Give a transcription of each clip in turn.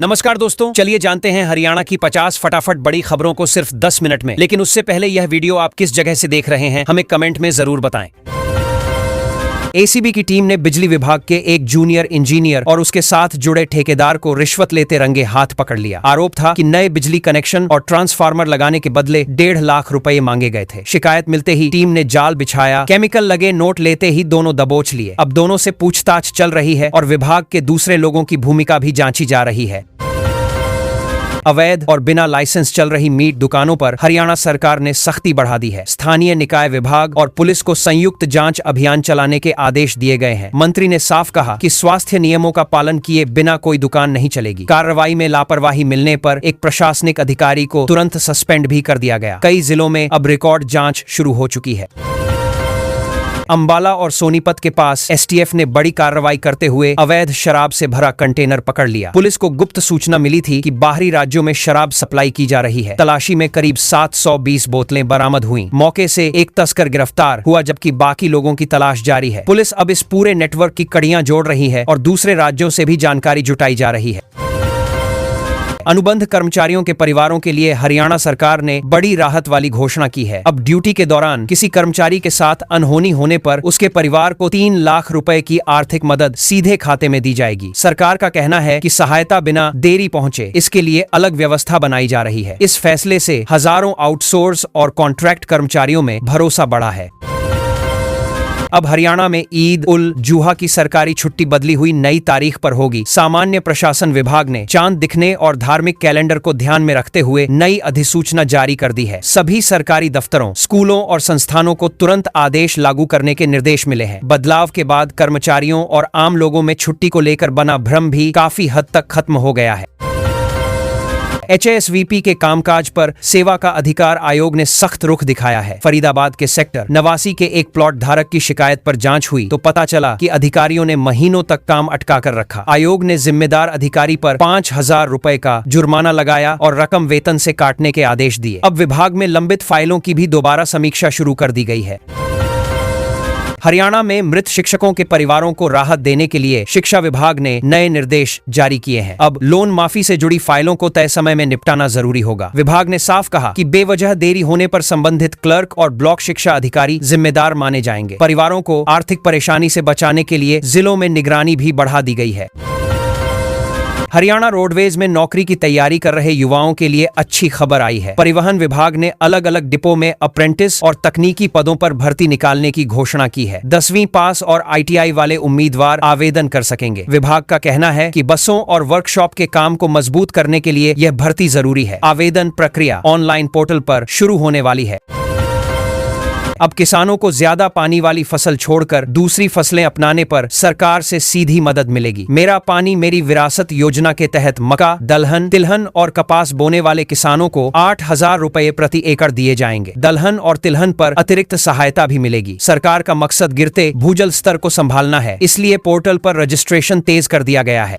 नमस्कार दोस्तों, चलिए जानते हैं हरियाणा की 50 फटाफट बड़ी खबरों को सिर्फ 10 मिनट में। लेकिन उससे पहले यह वीडियो आप किस जगह से देख रहे हैं हमें कमेंट में जरूर बताएं। एसीबी की टीम ने बिजली विभाग के एक जूनियर इंजीनियर और उसके साथ जुड़े ठेकेदार को रिश्वत लेते रंगे हाथ पकड़ लिया। आरोप था कि नए बिजली कनेक्शन और ट्रांसफार्मर लगाने के बदले 1.5 लाख रुपए मांगे गए थे। शिकायत मिलते ही टीम ने जाल बिछाया, केमिकल लगे नोट लेते ही दोनों दबोच लिए। अब दोनों से पूछताछ चल रही है और विभाग के दूसरे लोगों की भूमिका भी जांची जा रही है। अवैध और बिना लाइसेंस चल रही मीट दुकानों पर हरियाणा सरकार ने सख्ती बढ़ा दी है। स्थानीय निकाय विभाग और पुलिस को संयुक्त जांच अभियान चलाने के आदेश दिए गए हैं। मंत्री ने साफ कहा कि स्वास्थ्य नियमों का पालन किए बिना कोई दुकान नहीं चलेगी। कार्रवाई में लापरवाही मिलने पर एक प्रशासनिक अधिकारी को तुरंत सस्पेंड भी कर दिया गया। कई जिलों में अब रिकॉर्ड जांच शुरू हो चुकी है। अंबाला और सोनीपत के पास एसटीएफ ने बड़ी कार्रवाई करते हुए अवैध शराब से भरा कंटेनर पकड़ लिया। पुलिस को गुप्त सूचना मिली थी कि बाहरी राज्यों में शराब सप्लाई की जा रही है। तलाशी में करीब 720 बोतलें बरामद हुई। मौके से एक तस्कर गिरफ्तार हुआ, जबकि बाकी लोगों की तलाश जारी है। पुलिस अब इस पूरे नेटवर्क की कड़ियां जोड़ रही है और दूसरे राज्यों से भी जानकारी जुटाई जा रही है। अनुबंध कर्मचारियों के परिवारों के लिए हरियाणा सरकार ने बड़ी राहत वाली घोषणा की है। अब ड्यूटी के दौरान किसी कर्मचारी के साथ अनहोनी होने पर उसके परिवार को 3 लाख रुपए की आर्थिक मदद सीधे खाते में दी जाएगी। सरकार का कहना है कि सहायता बिना देरी पहुंचे, इसके लिए अलग व्यवस्था बनाई जा रही है। इस फैसले से हजारों आउटसोर्स और कॉन्ट्रैक्ट कर्मचारियों में भरोसा बढ़ा है। अब हरियाणा में ईद उल जुहा की सरकारी छुट्टी बदली हुई नई तारीख पर होगी। सामान्य प्रशासन विभाग ने चांद दिखने और धार्मिक कैलेंडर को ध्यान में रखते हुए नई अधिसूचना जारी कर दी है। सभी सरकारी दफ्तरों, स्कूलों और संस्थानों को तुरंत आदेश लागू करने के निर्देश मिले हैं। बदलाव के बाद कर्मचारियों और आम लोगों में छुट्टी को लेकर बना भ्रम भी काफी हद तक खत्म हो गया है। एचएएसवीपी के कामकाज पर सेवा का अधिकार आयोग ने सख्त रुख दिखाया है। फरीदाबाद के सेक्टर 89 के एक प्लॉट धारक की शिकायत पर जांच हुई तो पता चला कि अधिकारियों ने महीनों तक काम अटका कर रखा। आयोग ने जिम्मेदार अधिकारी पर 5,000 रुपए का जुर्माना लगाया और रकम वेतन से काटने के आदेश दिए। अब विभाग में लंबित फाइलों की भी दोबारा समीक्षा शुरू कर दी गई है। हरियाणा में मृत शिक्षकों के परिवारों को राहत देने के लिए शिक्षा विभाग ने नए निर्देश जारी किए हैं। अब लोन माफी से जुड़ी फाइलों को तय समय में निपटाना जरूरी होगा। विभाग ने साफ कहा कि बेवजह देरी होने पर संबंधित क्लर्क और ब्लॉक शिक्षा अधिकारी जिम्मेदार माने जाएंगे। परिवारों को आर्थिक परेशानी से बचाने के लिए जिलों में निगरानी भी बढ़ा दी गई है। हरियाणा रोडवेज में नौकरी की तैयारी कर रहे युवाओं के लिए अच्छी खबर आई है। परिवहन विभाग ने अलग अलग डिपो में अप्रेंटिस और तकनीकी पदों पर भर्ती निकालने की घोषणा की है। 10वीं पास और ITI वाले उम्मीदवार आवेदन कर सकेंगे। विभाग का कहना है कि बसों और वर्कशॉप के काम को मजबूत करने के लिए यह भर्ती जरूरी है। आवेदन प्रक्रिया ऑनलाइन पोर्टल पर शुरू होने वाली है। अब किसानों को ज्यादा पानी वाली फसल छोड़कर दूसरी फसलें अपनाने पर सरकार से सीधी मदद मिलेगी। मेरा पानी मेरी विरासत योजना के तहत मक्का, दलहन, तिलहन और कपास बोने वाले किसानों को 8,000 रुपए प्रति एकड़ दिए जाएंगे। दलहन और तिलहन पर अतिरिक्त सहायता भी मिलेगी। सरकार का मकसद गिरते भूजल स्तर को संभालना है, इसलिए पोर्टल पर रजिस्ट्रेशन तेज कर दिया गया है।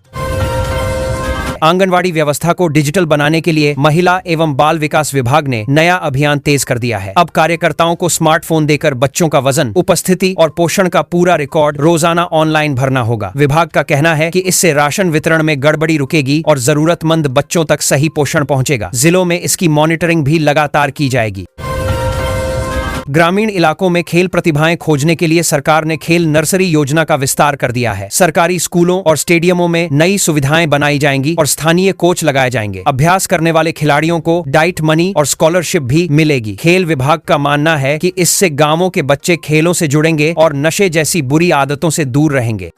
आंगनवाड़ी व्यवस्था को डिजिटल बनाने के लिए महिला एवं बाल विकास विभाग ने नया अभियान तेज कर दिया है। अब कार्यकर्ताओं को स्मार्टफोन देकर बच्चों का वजन, उपस्थिति और पोषण का पूरा रिकॉर्ड रोजाना ऑनलाइन भरना होगा। विभाग का कहना है कि इससे राशन वितरण में गड़बड़ी रुकेगी और जरूरतमंद बच्चों तक सही पोषण पहुंचेगा। जिलों में इसकी मॉनिटरिंग भी लगातार की जाएगी। ग्रामीण इलाकों में खेल प्रतिभाएं खोजने के लिए सरकार ने खेल नर्सरी योजना का विस्तार कर दिया है। सरकारी स्कूलों और स्टेडियमों में नई सुविधाएं बनाई जाएंगी और स्थानीय कोच लगाए जाएंगे। अभ्यास करने वाले खिलाड़ियों को डाइट मनी और स्कॉलरशिप भी मिलेगी। खेल विभाग का मानना है कि इससे गांवों के बच्चे खेलों से जुड़ेंगे और नशे जैसी बुरी आदतों से दूर रहेंगे।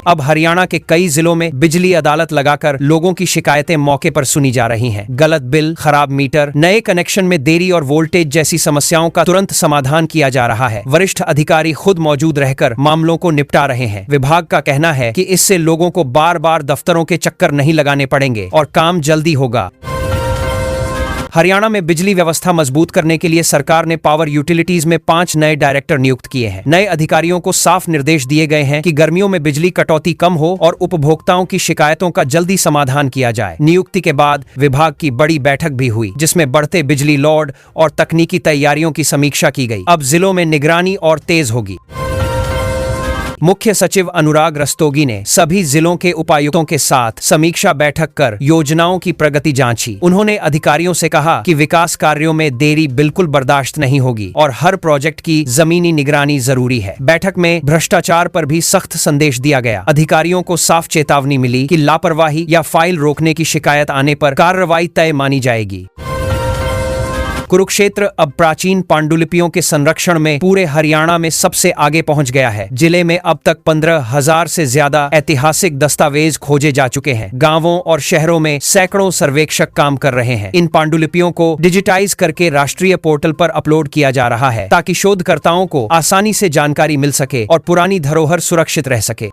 अब हरियाणा के कई जिलों में बिजली अदालत लगाकर लोगों की शिकायतें मौके पर सुनी जा रही हैं। गलत बिल, खराब मीटर, नए कनेक्शन में देरी और वोल्टेज जैसी समस्याओं का तुरंत समाधान किया जा रहा है। वरिष्ठ अधिकारी खुद मौजूद रहकर मामलों को निपटा रहे हैं। विभाग का कहना है कि इससे लोगों को बार बार दफ्तरों के चक्कर नहीं लगाने पड़ेंगे और काम जल्दी होगा। हरियाणा में बिजली व्यवस्था मजबूत करने के लिए सरकार ने पावर यूटिलिटीज में 5 नए डायरेक्टर नियुक्त किए हैं। नए अधिकारियों को साफ निर्देश दिए गए हैं कि गर्मियों में बिजली कटौती कम हो और उपभोक्ताओं की शिकायतों का जल्दी समाधान किया जाए। नियुक्ति के बाद विभाग की बड़ी बैठक भी हुई, जिसमें बढ़ते बिजली लोड और तकनीकी तैयारियों की समीक्षा की गई। अब जिलों में निगरानी और तेज होगी। मुख्य सचिव अनुराग रस्तोगी ने सभी जिलों के उपायुक्तों के साथ समीक्षा बैठक कर योजनाओं की प्रगति जांची। उन्होंने अधिकारियों से कहा कि विकास कार्यों में देरी बिल्कुल बर्दाश्त नहीं होगी और हर प्रोजेक्ट की जमीनी निगरानी जरूरी है। बैठक में भ्रष्टाचार पर भी सख्त संदेश दिया गया। अधिकारियों को साफ चेतावनी मिली कि लापरवाही या फाइल रोकने की शिकायत आने पर कार्रवाई तय मानी जाएगी। कुरुक्षेत्र अब प्राचीन पांडुलिपियों के संरक्षण में पूरे हरियाणा में सबसे आगे पहुंच गया है। जिले में अब तक 15,000 से ज्यादा ऐतिहासिक दस्तावेज खोजे जा चुके हैं। गांवों और शहरों में सैकड़ों सर्वेक्षक काम कर रहे हैं। इन पांडुलिपियों को डिजिटाइज करके राष्ट्रीय पोर्टल पर अपलोड किया जा रहा है ताकि शोधकर्ताओं को आसानी से जानकारी मिल सके और पुरानी धरोहर सुरक्षित रह सके।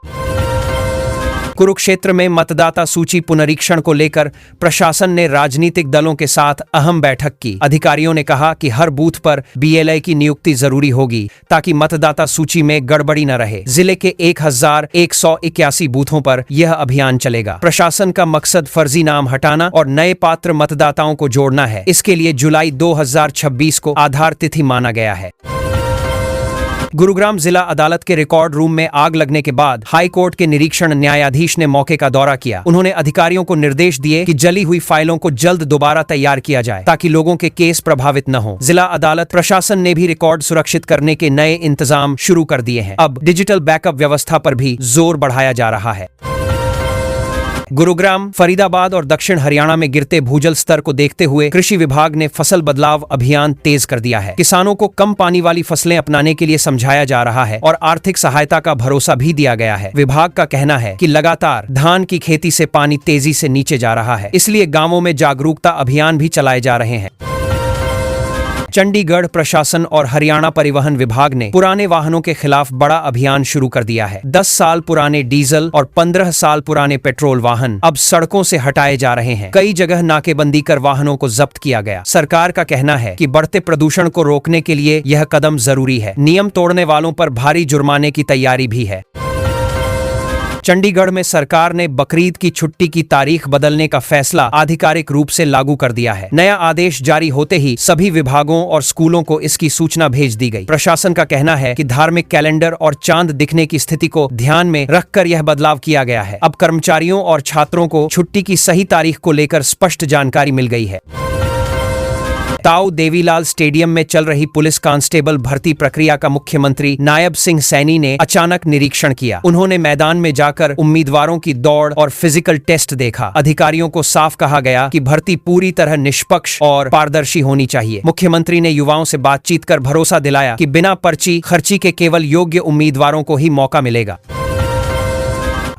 कुरुक्षेत्र में मतदाता सूची पुनरीक्षण को लेकर प्रशासन ने राजनीतिक दलों के साथ अहम बैठक की। अधिकारियों ने कहा कि हर बूथ पर BLI की नियुक्ति जरूरी होगी ताकि मतदाता सूची में गड़बड़ी न रहे। जिले के 1181 बूथों पर यह अभियान चलेगा। प्रशासन का मकसद फर्जी नाम हटाना और नए पात्र मतदाताओं को जोड़ना है। इसके लिए जुलाई 2026 को आधार तिथि माना गया है। गुरुग्राम जिला अदालत के रिकॉर्ड रूम में आग लगने के बाद हाई कोर्ट के निरीक्षण न्यायाधीश ने मौके का दौरा किया। उन्होंने अधिकारियों को निर्देश दिए कि जली हुई फाइलों को जल्द दोबारा तैयार किया जाए ताकि लोगों के केस प्रभावित न हो। जिला अदालत प्रशासन ने भी रिकॉर्ड सुरक्षित करने के नए इंतजाम शुरू कर दिए हैं। अब डिजिटल बैकअप व्यवस्था पर भी जोर बढ़ाया जा रहा है। गुरुग्राम, फरीदाबाद और दक्षिण हरियाणा में गिरते भूजल स्तर को देखते हुए कृषि विभाग ने फसल बदलाव अभियान तेज कर दिया है। किसानों को कम पानी वाली फसलें अपनाने के लिए समझाया जा रहा है और आर्थिक सहायता का भरोसा भी दिया गया है। विभाग का कहना है कि लगातार धान की खेती से पानी तेजी से नीचे जा रहा है, इसलिए गांवों में जागरूकता अभियान भी चलाए जा रहे हैं। चंडीगढ़ प्रशासन और हरियाणा परिवहन विभाग ने पुराने वाहनों के खिलाफ बड़ा अभियान शुरू कर दिया है। 10 साल पुराने डीजल और 15 साल पुराने पेट्रोल वाहन अब सड़कों से हटाए जा रहे हैं। कई जगह नाकेबंदी कर वाहनों को जब्त किया गया। सरकार का कहना है कि बढ़ते प्रदूषण को रोकने के लिए यह कदम जरूरी है। नियम तोड़ने वालों पर भारी जुर्माने की तैयारी भी है। चंडीगढ़ में सरकार ने बकरीद की छुट्टी की तारीख बदलने का फैसला आधिकारिक रूप से लागू कर दिया है। नया आदेश जारी होते ही सभी विभागों और स्कूलों को इसकी सूचना भेज दी गई। प्रशासन का कहना है कि धार्मिक कैलेंडर और चांद दिखने की स्थिति को ध्यान में रखकर यह बदलाव किया गया है। अब कर्मचारियों और छात्रों को छुट्टी की सही तारीख को लेकर स्पष्ट जानकारी मिल गई है। ताऊ देवीलाल स्टेडियम में चल रही पुलिस कांस्टेबल भर्ती प्रक्रिया का मुख्यमंत्री नायब सिंह सैनी ने अचानक निरीक्षण किया। उन्होंने मैदान में जाकर उम्मीदवारों की दौड़ और फिजिकल टेस्ट देखा। अधिकारियों को साफ कहा गया कि भर्ती पूरी तरह निष्पक्ष और पारदर्शी होनी चाहिए। मुख्यमंत्री ने युवाओं से बातचीत कर भरोसा दिलाया कि बिना पर्ची खर्ची के केवल योग्य उम्मीदवारों को ही मौका मिलेगा।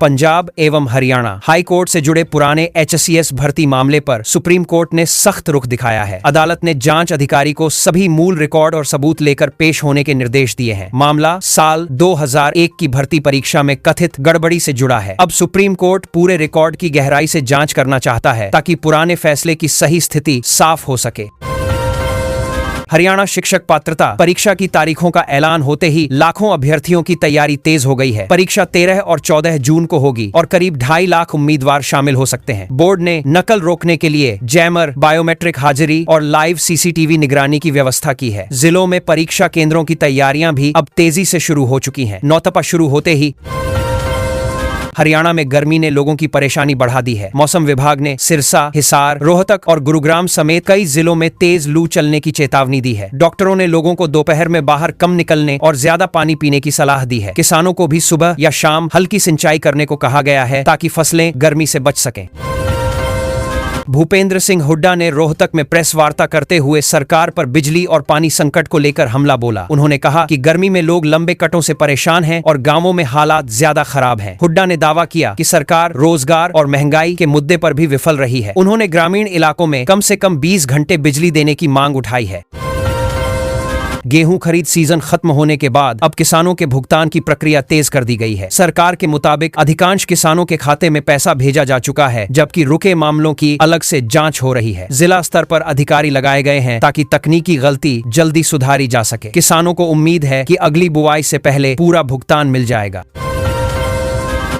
पंजाब एवं हरियाणा हाई कोर्ट से जुड़े पुराने HCS भर्ती मामले पर सुप्रीम कोर्ट ने सख्त रुख दिखाया है। अदालत ने जांच अधिकारी को सभी मूल रिकॉर्ड और सबूत लेकर पेश होने के निर्देश दिए हैं। मामला साल 2001 की भर्ती परीक्षा में कथित गड़बड़ी से जुड़ा है। अब सुप्रीम कोर्ट पूरे रिकॉर्ड की गहराई से जांच करना चाहता है ताकि पुराने फैसले की सही स्थिति साफ हो सके। हरियाणा शिक्षक पात्रता परीक्षा की तारीखों का ऐलान होते ही लाखों अभ्यर्थियों की तैयारी तेज हो गई है। परीक्षा 13 और 14 जून को होगी और करीब 2.5 लाख उम्मीदवार शामिल हो सकते हैं। बोर्ड ने नकल रोकने के लिए जैमर, बायोमेट्रिक हाजिरी और लाइव CCTV निगरानी की व्यवस्था की है। जिलों में परीक्षा केंद्रों की तैयारियां भी अब तेजी से शुरू हो चुकी हैं। नौतपा शुरू होते ही हरियाणा में गर्मी ने लोगों की परेशानी बढ़ा दी है। मौसम विभाग ने सिरसा, हिसार, रोहतक और गुरुग्राम समेत कई जिलों में तेज लू चलने की चेतावनी दी है। डॉक्टरों ने लोगों को दोपहर में बाहर कम निकलने और ज्यादा पानी पीने की सलाह दी है। किसानों को भी सुबह या शाम हल्की सिंचाई करने को कहा गया है ताकि फसलें गर्मी से बच सकें। भूपेंद्र सिंह हुड्डा ने रोहतक में प्रेस वार्ता करते हुए सरकार पर बिजली और पानी संकट को लेकर हमला बोला। उन्होंने कहा कि गर्मी में लोग लंबे कटों से परेशान हैं और गांवों में हालात ज्यादा खराब हैं। हुड्डा ने दावा किया कि सरकार रोजगार और महंगाई के मुद्दे पर भी विफल रही है। उन्होंने ग्रामीण इलाकों में कम से कम 20 घंटे बिजली देने की मांग उठाई है। गेहूं खरीद सीजन खत्म होने के बाद अब किसानों के भुगतान की प्रक्रिया तेज कर दी गई है। सरकार के मुताबिक अधिकांश किसानों के खाते में पैसा भेजा जा चुका है, जबकि रुके मामलों की अलग से जांच हो रही है। जिला स्तर पर अधिकारी लगाए गए हैं ताकि तकनीकी गलती जल्दी सुधारी जा सके। किसानों को उम्मीद है कि अगली बुआई से पहले पूरा भुगतान मिल जाएगा।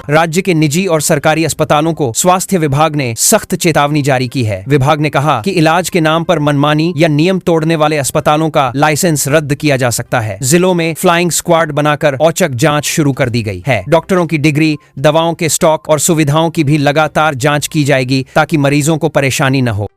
राज्य के निजी और सरकारी अस्पतालों को स्वास्थ्य विभाग ने सख्त चेतावनी जारी की है। विभाग ने कहा कि इलाज के नाम पर मनमानी या नियम तोड़ने वाले अस्पतालों का लाइसेंस रद्द किया जा सकता है। जिलों में फ्लाइंग स्क्वाड बनाकर औचक जांच शुरू कर दी गई है। डॉक्टरों की डिग्री, दवाओं के स्टॉक और सुविधाओं की भी लगातार जांच की जाएगी ताकि मरीजों को परेशानी न हो।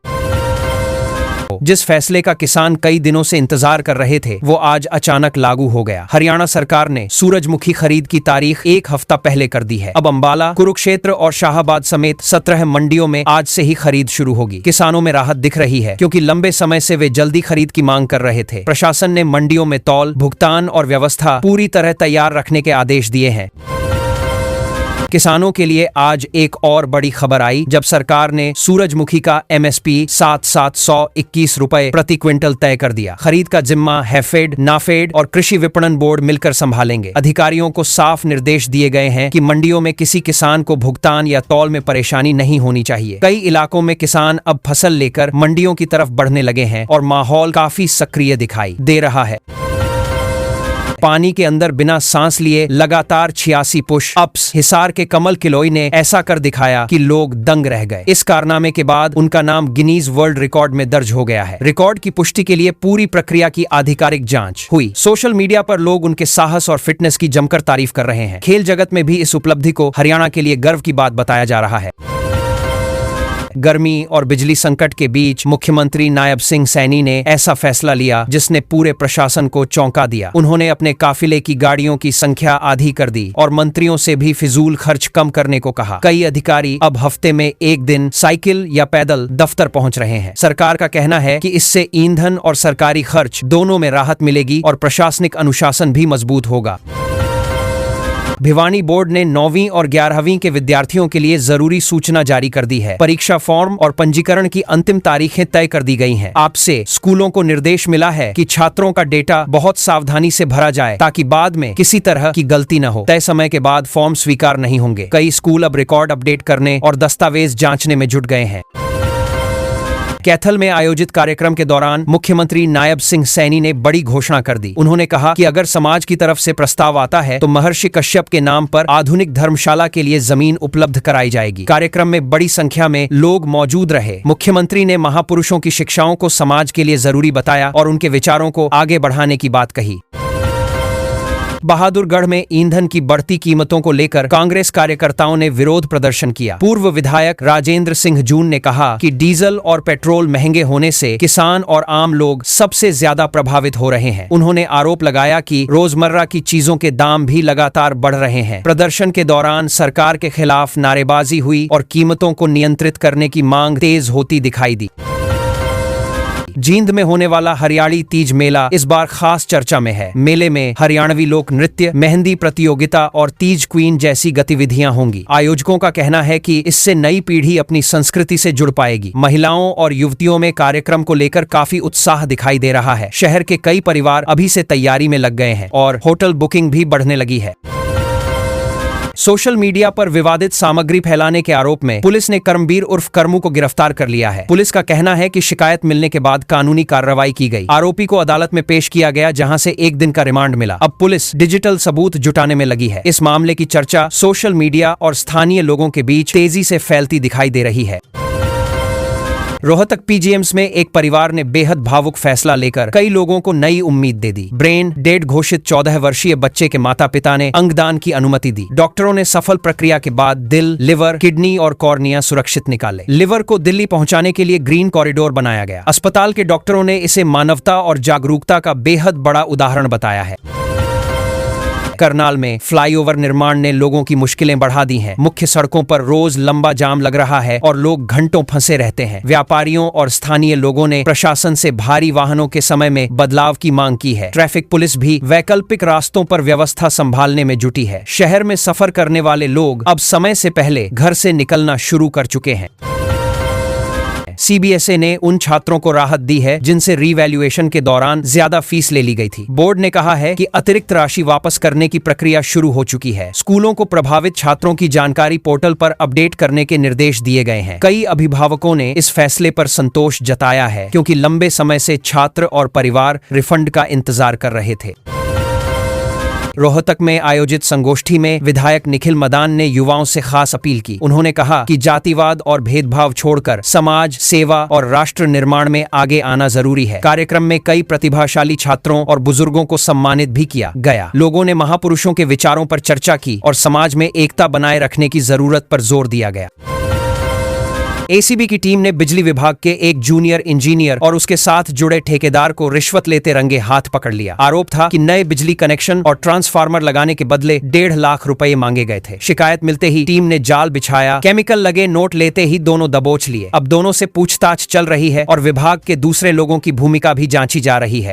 जिस फैसले का किसान कई दिनों से इंतजार कर रहे थे वो आज अचानक लागू हो गया। हरियाणा सरकार ने सूरजमुखी खरीद की तारीख एक हफ्ता पहले कर दी है। अब अंबाला, कुरुक्षेत्र और शाहबाद समेत 17 मंडियों में आज से ही खरीद शुरू होगी। किसानों में राहत दिख रही है क्योंकि लंबे समय से वे जल्दी खरीद की मांग कर रहे थे। प्रशासन ने मंडियों में तौल, भुगतान और व्यवस्था पूरी तरह तैयार रखने के आदेश दिए हैं। किसानों के लिए आज एक और बड़ी खबर आई जब सरकार ने सूरजमुखी का MSP 7,721 रुपए प्रति क्विंटल तय कर दिया। खरीद का जिम्मा हैफेड, नाफेड और कृषि विपणन बोर्ड मिलकर संभालेंगे। अधिकारियों को साफ निर्देश दिए गए हैं कि मंडियों में किसी किसान को भुगतान या तौल में परेशानी नहीं होनी चाहिए। कई इलाकों में किसान अब फसल लेकर मंडियों की तरफ बढ़ने लगे हैं और माहौल काफी सक्रिय दिखाई दे रहा है। पानी के अंदर बिना सांस लिए लगातार 86 पुश अप्स हिसार के कमल किलोई ने ऐसा कर दिखाया कि लोग दंग रह गए। इस कारनामे के बाद उनका नाम गिनीज वर्ल्ड रिकॉर्ड में दर्ज हो गया है। रिकॉर्ड की पुष्टि के लिए पूरी प्रक्रिया की आधिकारिक जांच हुई। सोशल मीडिया पर लोग उनके साहस और फिटनेस की जमकर तारीफ कर रहे हैं। खेल जगत में भी इस उपलब्धि को हरियाणा के लिए गर्व की बात बताया जा रहा है। गर्मी और बिजली संकट के बीच मुख्यमंत्री नायब सिंह सैनी ने ऐसा फैसला लिया जिसने पूरे प्रशासन को चौंका दिया। उन्होंने अपने काफिले की गाड़ियों की संख्या आधी कर दी और मंत्रियों से भी फिजूल खर्च कम करने को कहा। कई अधिकारी अब हफ्ते में एक दिन साइकिल या पैदल दफ्तर पहुंच रहे हैं। सरकार का कहना है कि इससे ईंधन और सरकारी खर्च दोनों में राहत मिलेगी और प्रशासनिक अनुशासन भी मजबूत होगा। भिवानी बोर्ड ने 9वीं और 11वीं के विद्यार्थियों के लिए जरूरी सूचना जारी कर दी है। परीक्षा फॉर्म और पंजीकरण की अंतिम तारीखें तय कर दी गई हैं। आपसे स्कूलों को निर्देश मिला है कि छात्रों का डेटा बहुत सावधानी से भरा जाए ताकि बाद में किसी तरह की गलती न हो। तय समय के बाद फॉर्म स्वीकार नहीं होंगे। कई स्कूल अब रिकॉर्ड अपडेट करने और दस्तावेज जांचने में जुट गए हैं। कैथल में आयोजित कार्यक्रम के दौरान मुख्यमंत्री नायब सिंह सैनी ने बड़ी घोषणा कर दी। उन्होंने कहा कि अगर समाज की तरफ से प्रस्ताव आता है तो महर्षि कश्यप के नाम पर आधुनिक धर्मशाला के लिए जमीन उपलब्ध कराई जाएगी। कार्यक्रम में बड़ी संख्या में लोग मौजूद रहे। मुख्यमंत्री ने महापुरुषों की शिक्षाओं को समाज के लिए जरूरी बताया और उनके विचारों को आगे बढ़ाने की बात कही। बहादुरगढ़ में ईंधन की बढ़ती कीमतों को लेकर कांग्रेस कार्यकर्ताओं ने विरोध प्रदर्शन किया। पूर्व विधायक राजेंद्र सिंह जून ने कहा कि डीजल और पेट्रोल महंगे होने से किसान और आम लोग सबसे ज्यादा प्रभावित हो रहे हैं। उन्होंने आरोप लगाया कि रोजमर्रा की चीजों के दाम भी लगातार बढ़ रहे हैं। प्रदर्शन के दौरान सरकार के खिलाफ नारेबाजी हुई और कीमतों को नियंत्रित करने की मांग तेज होती दिखाई दी। जींद में होने वाला हरियाली तीज मेला इस बार खास चर्चा में है। मेले में हरियाणवी लोक नृत्य, मेहंदी प्रतियोगिता और तीज क्वीन जैसी गतिविधियां होंगी। आयोजकों का कहना है कि इससे नई पीढ़ी अपनी संस्कृति से जुड़ पाएगी। महिलाओं और युवतियों में कार्यक्रम को लेकर काफी उत्साह दिखाई दे रहा है। शहर के कई परिवार अभी से तैयारी में लग गए हैं और होटल बुकिंग भी बढ़ने लगी है। सोशल मीडिया पर विवादित सामग्री फैलाने के आरोप में पुलिस ने कर्मवीर उर्फ कर्मू को गिरफ्तार कर लिया है। पुलिस का कहना है कि शिकायत मिलने के बाद कानूनी कार्रवाई की गई। आरोपी को अदालत में पेश किया गया जहां से 1 दिन का रिमांड मिला। अब पुलिस डिजिटल सबूत जुटाने में लगी है। इस मामले की चर्चा सोशल मीडिया और स्थानीय लोगों के बीच तेजी से फैलती दिखाई दे रही है। रोहतक PGMs में एक परिवार ने बेहद भावुक फैसला लेकर कई लोगों को नई उम्मीद दे दी। ब्रेन डेड घोषित 14 वर्षीय बच्चे के माता पिता ने अंगदान की अनुमति दी। डॉक्टरों ने सफल प्रक्रिया के बाद दिल, लिवर, किडनी और कॉर्निया सुरक्षित निकाले। लिवर को दिल्ली पहुंचाने के लिए ग्रीन कॉरिडोर बनाया गया। अस्पताल के डॉक्टरों ने इसे मानवता और जागरूकता का बेहद बड़ा उदाहरण बताया है। करनाल में फ्लाईओवर निर्माण ने लोगों की मुश्किलें बढ़ा दी हैं। मुख्य सड़कों पर रोज लंबा जाम लग रहा है और लोग घंटों फंसे रहते हैं। व्यापारियों और स्थानीय लोगों ने प्रशासन से भारी वाहनों के समय में बदलाव की मांग की है। ट्रैफिक पुलिस भी वैकल्पिक रास्तों पर व्यवस्था संभालने में जुटी है। शहर में सफर करने वाले लोग अब समय से पहले घर से निकलना शुरू कर चुके हैं। CBSE ने उन छात्रों को राहत दी है जिनसे रीवैल्यूएशन के दौरान ज्यादा फीस ले ली गई थी। बोर्ड ने कहा है कि अतिरिक्त राशि वापस करने की प्रक्रिया शुरू हो चुकी है। स्कूलों को प्रभावित छात्रों की जानकारी पोर्टल पर अपडेट करने के निर्देश दिए गए हैं। कई अभिभावकों ने इस फैसले पर संतोष जताया है क्योंकि लंबे समय से छात्र और परिवार रिफंड का इंतजार कर रहे थे। रोहतक में आयोजित संगोष्ठी में विधायक निखिल मदान ने युवाओं से खास अपील की। उन्होंने कहा कि जातिवाद और भेदभाव छोड़कर समाज सेवा और राष्ट्र निर्माण में आगे आना जरूरी है। कार्यक्रम में कई प्रतिभाशाली छात्रों और बुजुर्गों को सम्मानित भी किया गया। लोगों ने महापुरुषों के विचारों पर चर्चा की और समाज में एकता बनाए रखने की जरूरत पर जोर दिया गया। एसीबी की टीम ने बिजली विभाग के एक जूनियर इंजीनियर और उसके साथ जुड़े ठेकेदार को रिश्वत लेते रंगे हाथ पकड़ लिया। आरोप था कि नए बिजली कनेक्शन और ट्रांसफार्मर लगाने के बदले 1.5 लाख रुपए मांगे गए थे। शिकायत मिलते ही टीम ने जाल बिछाया, केमिकल लगे नोट लेते ही दोनों दबोच लिए। अब दोनों से पूछताछ चल रही है और विभाग के दूसरे लोगों की भूमिका भी जांची जा रही है।